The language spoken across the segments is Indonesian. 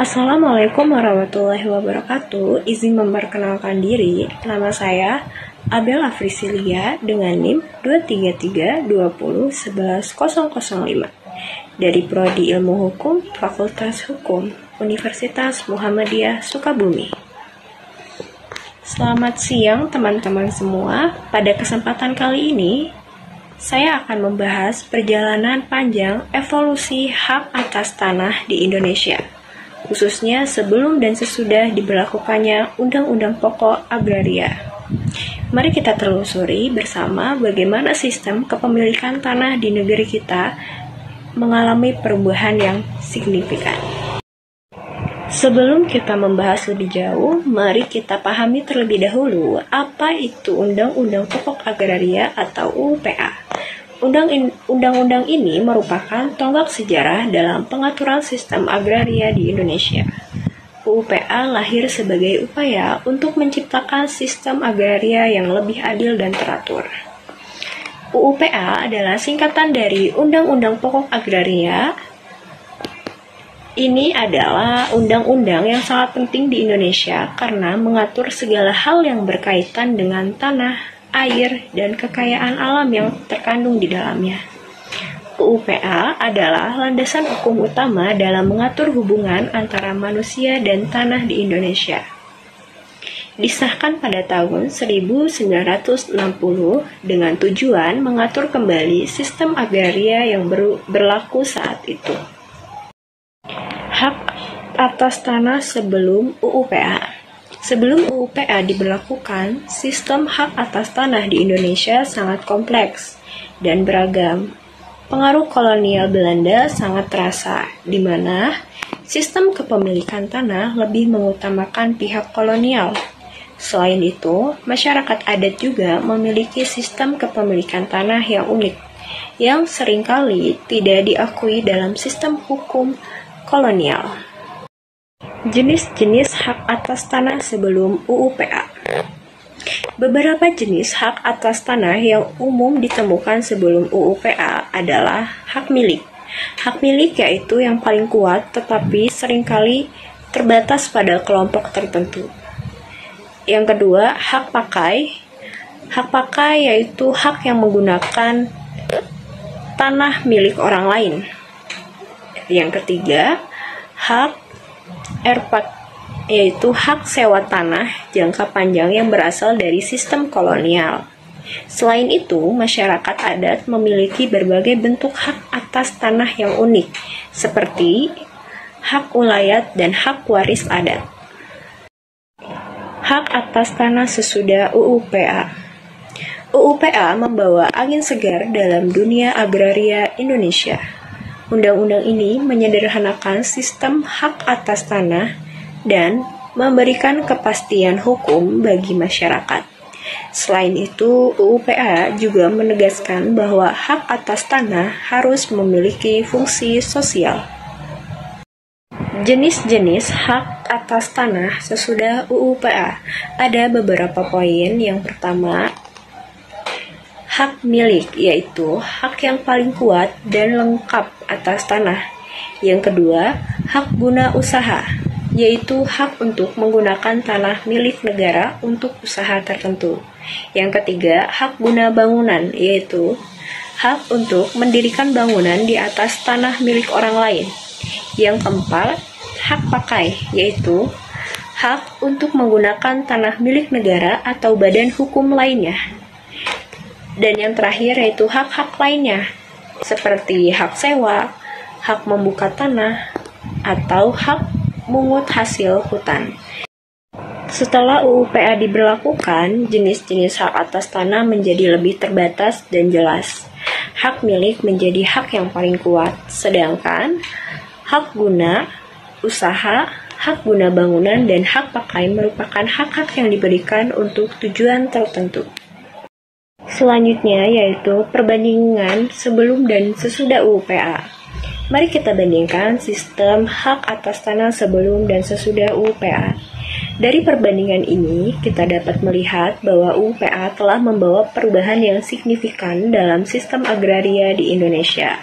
Assalamualaikum warahmatullahi wabarakatuh. Izin memperkenalkan diri, nama saya Abel Afrisilia dengan NIM 23320111005 dari Prodi Ilmu Hukum Fakultas Hukum Universitas Muhammadiyah Sukabumi. Selamat siang teman-teman semua. Pada kesempatan kali ini, saya akan membahas perjalanan panjang evolusi hak atas tanah di Indonesia, khususnya sebelum dan sesudah diberlakukannya Undang-Undang Pokok Agraria. Mari kita telusuri bersama bagaimana sistem kepemilikan tanah di negeri kita mengalami perubahan yang signifikan. Sebelum kita membahas lebih jauh, mari kita pahami terlebih dahulu apa itu Undang-Undang Pokok Agraria atau UPA. Undang-undang ini merupakan tonggak sejarah dalam pengaturan sistem agraria di Indonesia. UPA lahir sebagai upaya untuk menciptakan sistem agraria yang lebih adil dan teratur. UPA adalah singkatan dari Undang-Undang Pokok Agraria. Ini adalah undang-undang yang sangat penting di Indonesia karena mengatur segala hal yang berkaitan dengan tanah, air, dan kekayaan alam yang terkandung di dalamnya. UPA adalah landasan hukum utama dalam mengatur hubungan antara manusia dan tanah di Indonesia. Disahkan pada tahun 1960 dengan tujuan mengatur kembali sistem agraria yang berlaku saat itu. Hak atas tanah sebelum UUPA. Sebelum UUPA diberlakukan, sistem hak atas tanah di Indonesia sangat kompleks dan beragam. Pengaruh kolonial Belanda sangat terasa, di mana sistem kepemilikan tanah lebih mengutamakan pihak kolonial. Selain itu, masyarakat adat juga memiliki sistem kepemilikan tanah yang unik, yang seringkali tidak diakui dalam sistem hukum kolonial. Jenis-jenis hak atas tanah sebelum UUPA. Beberapa jenis hak atas tanah yang umum ditemukan sebelum UUPA adalah hak milik. Hak milik yaitu yang paling kuat tetapi seringkali terbatas pada kelompok tertentu. Yang kedua, hak pakai. Hak pakai yaitu hak yang menggunakan tanah milik orang lain. Yang ketiga, hak erpak, yaitu hak sewa tanah jangka panjang yang berasal dari sistem kolonial. Selain itu, masyarakat adat memiliki berbagai bentuk hak atas tanah yang unik, seperti hak ulayat dan hak waris adat. Hak atas tanah sesudah UUPA. UUPA membawa angin segar dalam dunia agraria Indonesia. Undang-undang ini menyederhanakan sistem hak atas tanah dan memberikan kepastian hukum bagi masyarakat. Selain itu, UUPA juga menegaskan bahwa hak atas tanah harus memiliki fungsi sosial. Jenis-jenis hak atas tanah sesudah UUPA. Ada beberapa poin. Yang pertama, hak milik, yaitu hak yang paling kuat dan lengkap atas tanah. Yang kedua, hak guna usaha, yaitu hak untuk menggunakan tanah milik negara untuk usaha tertentu. Yang ketiga, hak guna bangunan, yaitu hak untuk mendirikan bangunan di atas tanah milik orang lain. Yang keempat, hak pakai, yaitu hak untuk menggunakan tanah milik negara atau badan hukum lainnya. Dan yang terakhir yaitu hak-hak lainnya, seperti hak sewa, hak membuka tanah, atau hak mungut hasil hutan. Setelah UUPA diberlakukan, jenis-jenis hak atas tanah menjadi lebih terbatas dan jelas. Hak milik menjadi hak yang paling kuat, sedangkan hak guna usaha, hak guna bangunan, dan hak pakai merupakan hak-hak yang diberikan untuk tujuan tertentu. Selanjutnya yaitu perbandingan sebelum dan sesudah UUPA. Mari kita bandingkan sistem hak atas tanah sebelum dan sesudah UUPA. Dari perbandingan ini, kita dapat melihat bahwa UUPA telah membawa perubahan yang signifikan dalam sistem agraria di Indonesia.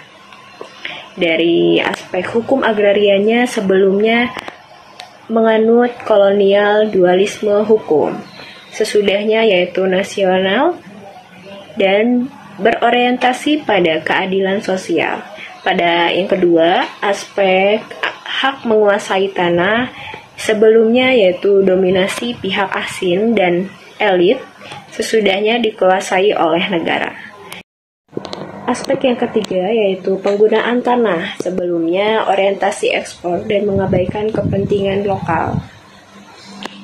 Dari aspek hukum agrarianya sebelumnya menganut kolonial dualisme hukum. Sesudahnya yaitu nasional dan berorientasi pada keadilan sosial. Pada yang kedua, aspek hak menguasai tanah sebelumnya yaitu dominasi pihak asing dan elit, sesudahnya dikuasai oleh negara. Aspek yang ketiga yaitu penggunaan tanah sebelumnya orientasi ekspor dan mengabaikan kepentingan lokal.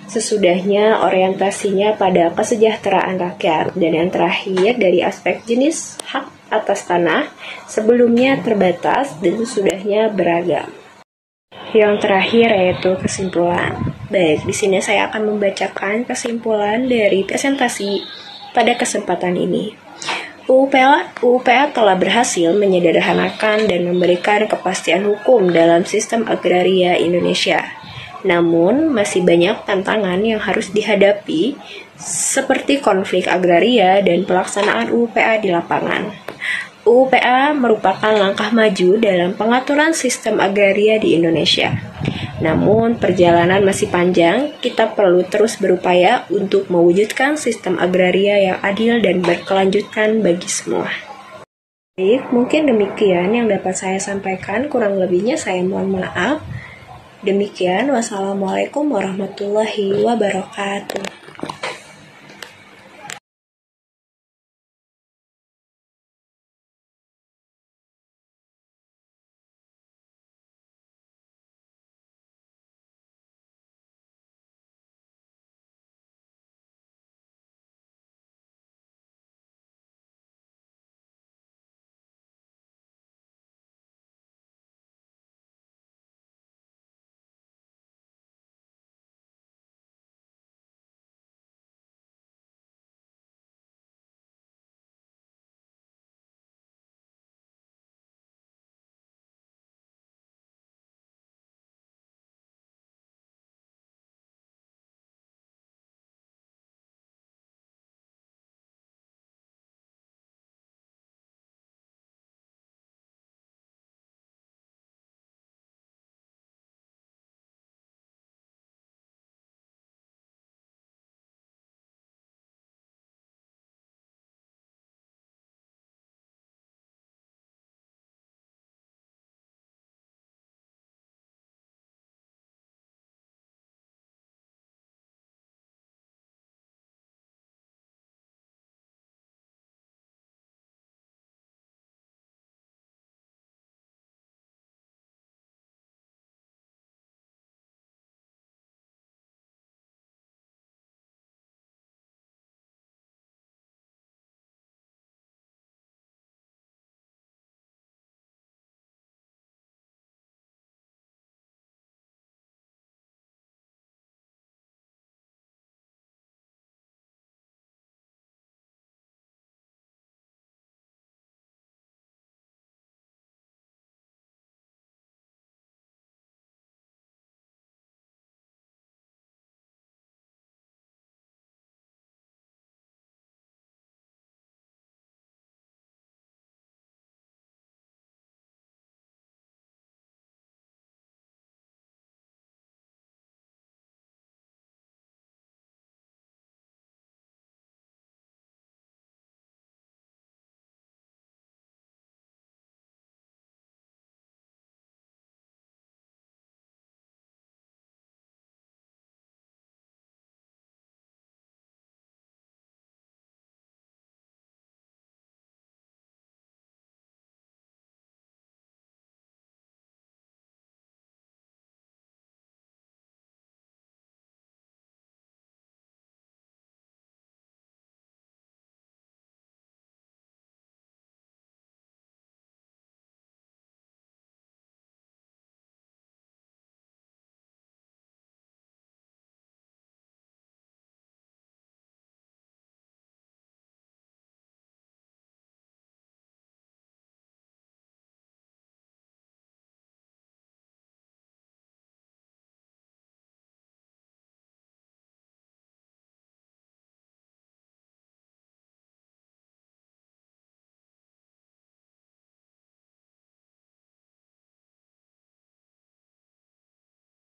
Sesudahnya orientasinya pada kesejahteraan rakyat. Dan yang terakhir dari aspek jenis hak atas tanah sebelumnya terbatas dan sesudahnya beragam. Yang terakhir yaitu kesimpulan. Baik, di sini saya akan membacakan kesimpulan dari presentasi pada kesempatan ini. UUPA telah berhasil menyederhanakan dan memberikan kepastian hukum dalam sistem agraria Indonesia. Namun, masih banyak tantangan yang harus dihadapi, seperti konflik agraria dan pelaksanaan UUPA di lapangan. UUPA merupakan langkah maju dalam pengaturan sistem agraria di Indonesia. Namun, perjalanan masih panjang, kita perlu terus berupaya untuk mewujudkan sistem agraria yang adil dan berkelanjutan bagi semua. Baik, mungkin demikian yang dapat saya sampaikan, kurang lebihnya saya mohon maaf. Demikian, wassalamualaikum warahmatullahi wabarakatuh.